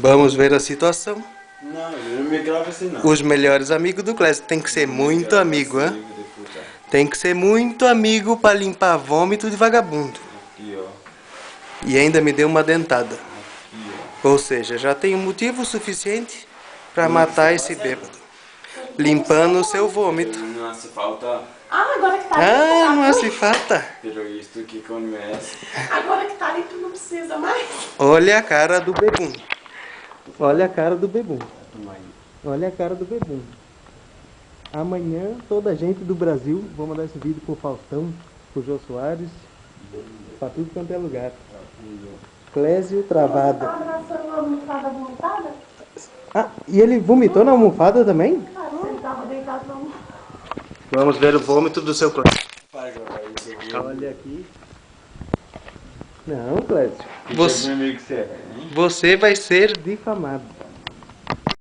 Vamos ver a situação. Não, eu não me gravo assim não. Os melhores amigos do Clécio. Tem que ser muito amigo, hein? Tem que ser muito amigo pra limpar vômito de vagabundo. Aqui, ó. E ainda me deu uma dentada. Aqui, Ou seja, já tem um motivo suficiente pra matar esse bêbado. Limpando o seu vômito. ó. Não hace falta, Ah, agora que tá Ah, limpo, não hace falta. pero isto que conhece. agora que tá limpo não precisa mais. Olha a cara do bebum. Olha a cara do bebum. Toma aí. Olha a cara do bebum. Amanhã, toda a gente do Brasil, vou mandar esse vídeo pro Faustão, pro Jô Soares, pra tudo quanto é lugar. Clésio Travado. Você tá abraçando a almofada vomitada? Ah, e ele vomitou na almofada também? Caramba, ele tava deitado na almofada. Vamos ver o vômito do seu Clésio. Para gravar isso aqui. Olha aqui. Não, Clésio. Você... Você vai ser difamado.